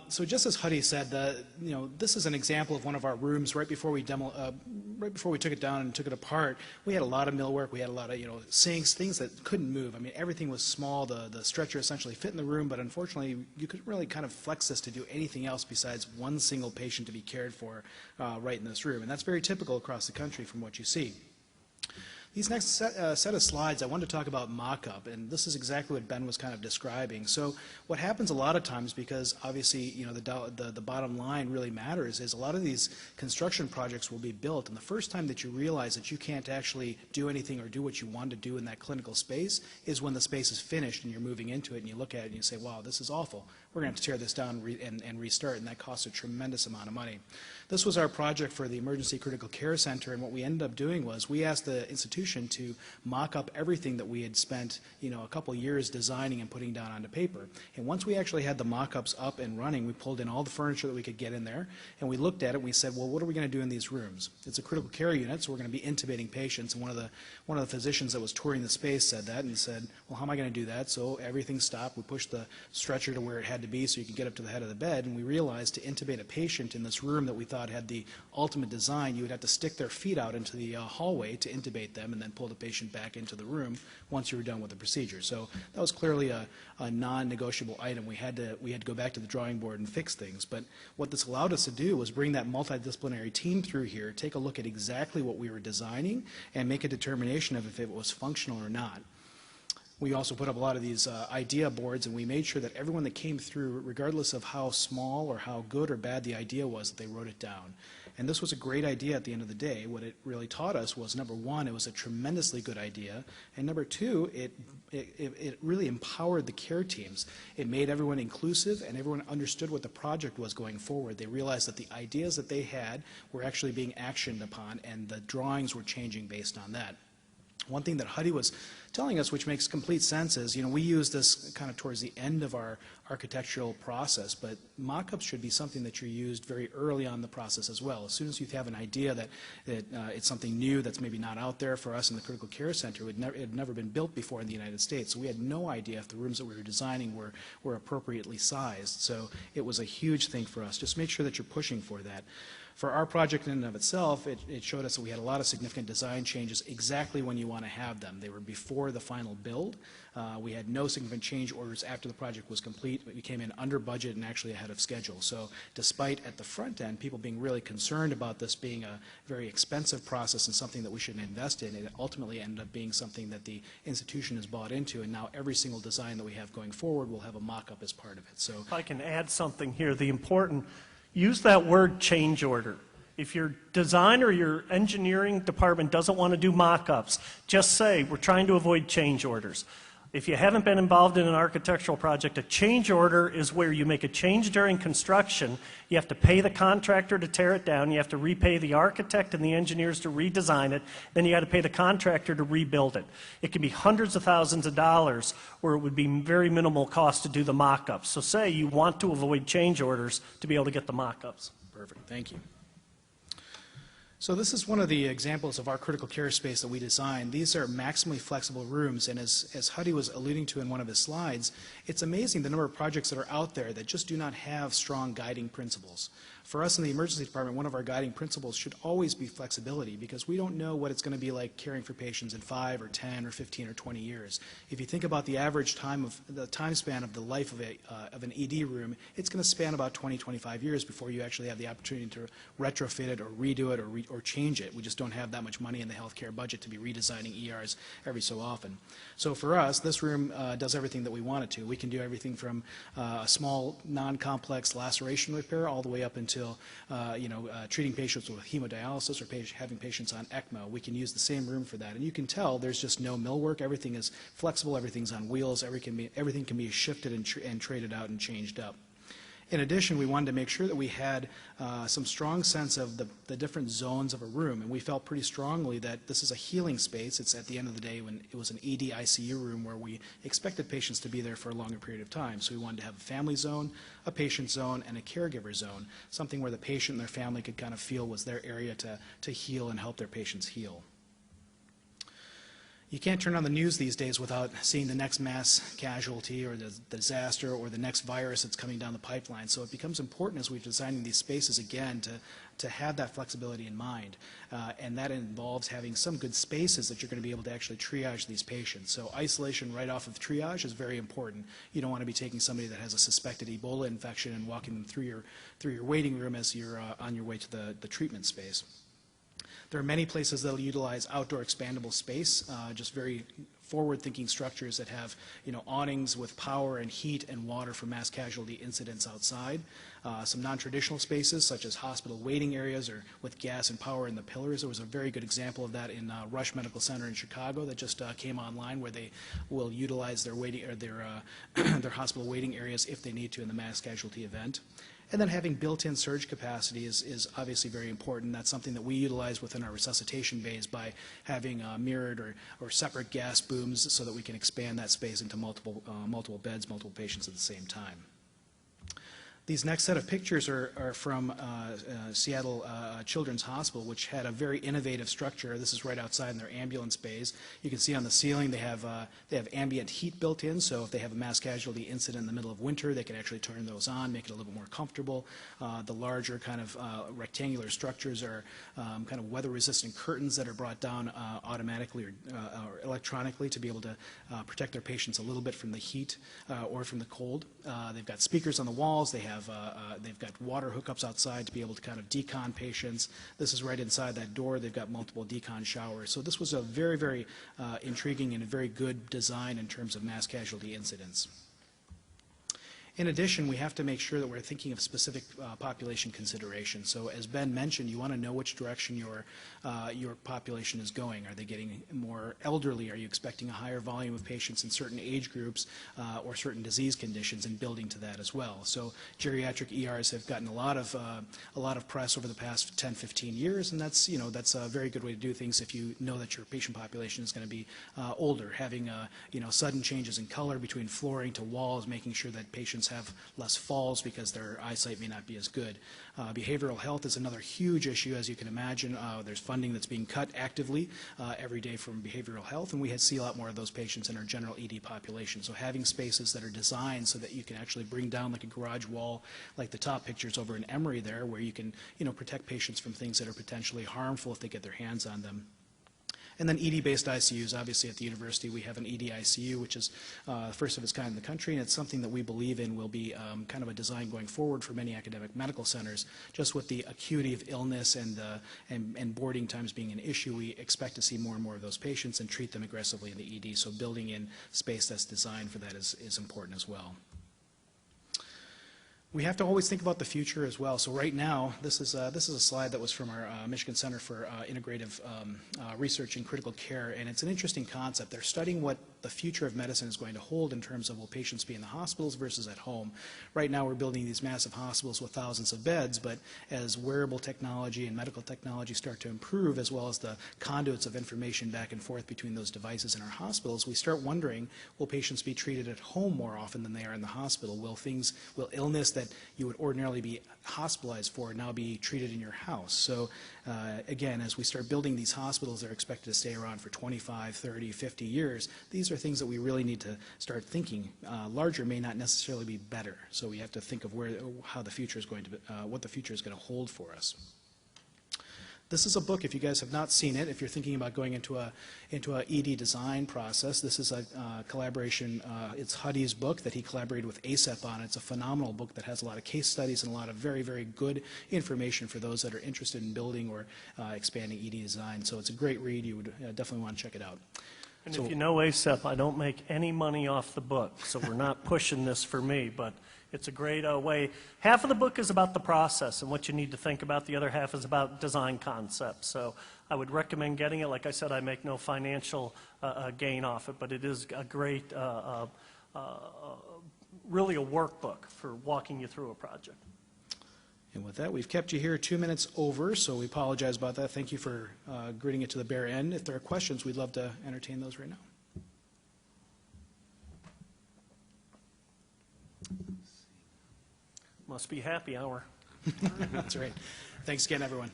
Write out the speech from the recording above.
So just as Huddy said, this is an example of one of our rooms right before we took it down and took it apart. We had a lot of millwork. We had a lot of sinks, things that couldn't move. I mean, everything was small. The stretcher essentially fit in the room, but unfortunately, you couldn't really kind of flex this to do anything else besides one single patient to be cared for right in this room, and that's very typical across the country from what you see. These next set of slides, I wanted to talk about mock-up, and this is exactly what Ben was kind of describing. So what happens a lot of times, because obviously the bottom line really matters, is a lot of these construction projects will be built, and the first time that you realize that you can't actually do anything or do what you want to do in that clinical space is when the space is finished and you're moving into it and you look at it and you say, wow, this is awful. We're going to have to tear this down and restart, and that costs a tremendous amount of money. This was our project for the Emergency Critical Care Center, and what we ended up doing was we asked the institution to mock up everything that we had spent a couple years designing and putting down onto paper. And once we actually had the mock-ups up and running, we pulled in all the furniture that we could get in there, and we looked at it and we said, well, what are we going to do in these rooms? It's a critical care unit, so we're going to be intubating patients, and one of the physicians that was touring the space said that and said, well, how am I going to do that? So everything stopped. We pushed the stretcher to where it had to be so you could get up to the head of the bed, and we realized to intubate a patient in this room that we thought had the ultimate design, you would have to stick their feet out into the hallway to intubate them and then pull the patient back into the room once you were done with the procedure. So that was clearly a non-negotiable item. We had to go back to the drawing board and fix things. But what this allowed us to do was bring that multidisciplinary team through here, take a look at exactly what we were designing, and make a determination of if it was functional or not. We also put up a lot of these idea boards, and we made sure that everyone that came through, regardless of how small or how good or bad the idea was, that they wrote it down. And this was a great idea at the end of the day. What it really taught us was, number one, it was a tremendously good idea, and number two, it really empowered the care teams. It made everyone inclusive, and everyone understood what the project was going forward. They realized that the ideas that they had were actually being actioned upon, and the drawings were changing based on that. One thing that Huddy was telling us, which makes complete sense, is we use this kind of towards the end of our architectural process, but mock-ups should be something that you're used very early on in the process as well. As soon as you have an idea that it's something new that's maybe not out there for us in the critical care center, it had never been built before in the United States, so we had no idea if the rooms that we were designing were appropriately sized. So it was a huge thing for us. Just make sure that you're pushing for that. For our project in and of itself, it showed us that we had a lot of significant design changes exactly when you want to have them. They were before the final build. We had no significant change orders after the project was complete. We came in under budget and actually ahead of schedule. So despite at the front end people being really concerned about this being a very expensive process and something that we shouldn't invest in, it ultimately ended up being something that the institution has bought into, and now every single design that we have going forward will have a mock-up as part of it. So if I can add something here, use that word change order. If your design or your engineering department doesn't want to do mock-ups, just say, we're trying to avoid change orders. If you haven't been involved in an architectural project, a change order is where you make a change during construction. You have to pay the contractor to tear it down. You have to repay the architect and the engineers to redesign it. Then you got to pay the contractor to rebuild it. It can be hundreds of thousands of dollars, or it would be very minimal cost to do the mock-ups. So say you want to avoid change orders to be able to get the mock-ups. Perfect. Thank you. So this is one of the examples of our critical care space that we designed. These are maximally flexible rooms, and as Huddy was alluding to in one of his slides, it's amazing the number of projects that are out there that just do not have strong guiding principles. For us in the emergency department, one of our guiding principles should always be flexibility, because we don't know what it's going to be like caring for patients in 5 or 10 or 15 or 20 years. If you think about the average time span of the life of an ED room, it's going to span about 20-25 years before you actually have the opportunity to retrofit it or redo it or change it. We just don't have that much money in the healthcare budget to be redesigning ERs every so often. So for us, this room does everything that we want it to. We can do everything from a small, non-complex laceration repair all the way up until treating patients with hemodialysis or having patients on ECMO. We can use the same room for that. And you can tell there's just no millwork. Everything is flexible. Everything's on wheels. Everything can be shifted and traded out and changed up. In addition, we wanted to make sure that we had some strong sense of the different zones of a room, and we felt pretty strongly that this is a healing space. It's at the end of the day when it was an ED ICU room where we expected patients to be there for a longer period of time. So we wanted to have a family zone, a patient zone, and a caregiver zone, something where the patient and their family could kind of feel was their area to heal and help their patients heal. You can't turn on the news these days without seeing the next mass casualty or the disaster or the next virus that's coming down the pipeline. So it becomes important as we're designing these spaces again to have that flexibility in mind. And that involves having some good spaces that you're going to be able to actually triage these patients. So isolation right off of triage is very important. You don't want to be taking somebody that has a suspected Ebola infection and walking them through your waiting room as you're on your way to the treatment space. There are many places that will utilize outdoor expandable space, just very forward-thinking structures that have, awnings with power and heat and water for mass casualty incidents outside. Some non-traditional spaces, such as hospital waiting areas or with gas and power in the pillars. There was a very good example of that in Rush Medical Center in Chicago that just came online, where they will utilize their waiting or their hospital waiting areas if they need to in the mass casualty event. And then having built-in surge capacity is obviously very important. That's something that we utilize within our resuscitation bays by having mirrored or separate gas booms so that we can expand that space into multiple beds, multiple patients at the same time. These next set of pictures are from Seattle Children's Hospital, which had a very innovative structure. This is right outside in their ambulance bays. You can see on the ceiling they have ambient heat built in, so if they have a mass casualty incident in the middle of winter, they can actually turn those on, make it a little bit more comfortable. The larger kind of rectangular structures are kind of weather-resistant curtains that are brought down automatically or electronically to be able to protect their patients a little bit from the heat or from the cold. They've got speakers on the walls. They've got water hookups outside to be able to kind of decon patients. This is right inside that door. They've got multiple decon showers. So this was a very, very intriguing and a very good design in terms of mass casualty incidents. In addition, we have to make sure that we're thinking of specific population considerations. So as Ben mentioned, you want to know which direction your population is going. Are they getting more elderly? Are you expecting a higher volume of patients in certain age groups or certain disease conditions, and building to that as well? So geriatric ERs have gotten a lot of press over the past 10, 15 years, and that's a very good way to do things if you know that your patient population is going to be older. Having sudden changes in color between flooring to walls, making sure that patients have less falls because their eyesight may not be as good. Behavioral health is another huge issue, as you can imagine. There's funding that's being cut actively every day from behavioral health, and we see a lot more of those patients in our general ED population. So having spaces that are designed so that you can actually bring down like a garage wall, like the top pictures over in Emory there, where you can protect patients from things that are potentially harmful if they get their hands on them. And then ED-based ICUs. Obviously, at the university, we have an ED ICU, which is the first of its kind in the country, and it's something that we believe in will be kind of a design going forward for many academic medical centers. Just with the acuity of illness and boarding times being an issue, we expect to see more and more of those patients and treat them aggressively in the ED. So building in space that's designed for that is important as well. We have to always think about the future as well. So right now, this is a slide that was from our Michigan Center for Integrative Research in Critical Care, and it's an interesting concept. They're studying what the future of medicine is going to hold in terms of will patients be in the hospitals versus at home. Right now, we're building these massive hospitals with thousands of beds, but as wearable technology and medical technology start to improve, as well as the conduits of information back and forth between those devices in our hospitals, we start wondering, will patients be treated at home more often than they are in the hospital? Will illness that you would ordinarily be hospitalized for now be treated in your house? So again, as we start building these hospitals that are expected to stay around for 25, 30, 50 years, these are things that we really need to start thinking. Larger may not necessarily be better, so we have to think of how the future is going to what the future is going to hold for us. This is a book, if you guys have not seen it, if you're thinking about going into a ED design process, this is a collaboration, it's Huddy's book that he collaborated with ASEP on. It's a phenomenal book that has a lot of case studies and a lot of very, very good information for those that are interested in building or expanding ED design. So it's a great read. You would definitely want to check it out. And if you know ASEP, I don't make any money off the book, so we're not pushing this for me, but it's a great way. Half of the book is about the process and what you need to think about. The other half is about design concepts. So I would recommend getting it. Like I said, I make no financial gain off it, but it is a great, really a workbook for walking you through a project. And with that, we've kept you here 2 minutes over, so we apologize about that. Thank you for gritting it to the bare end. If there are questions, we'd love to entertain those right now. Must be happy hour. That's right. Thanks again, everyone.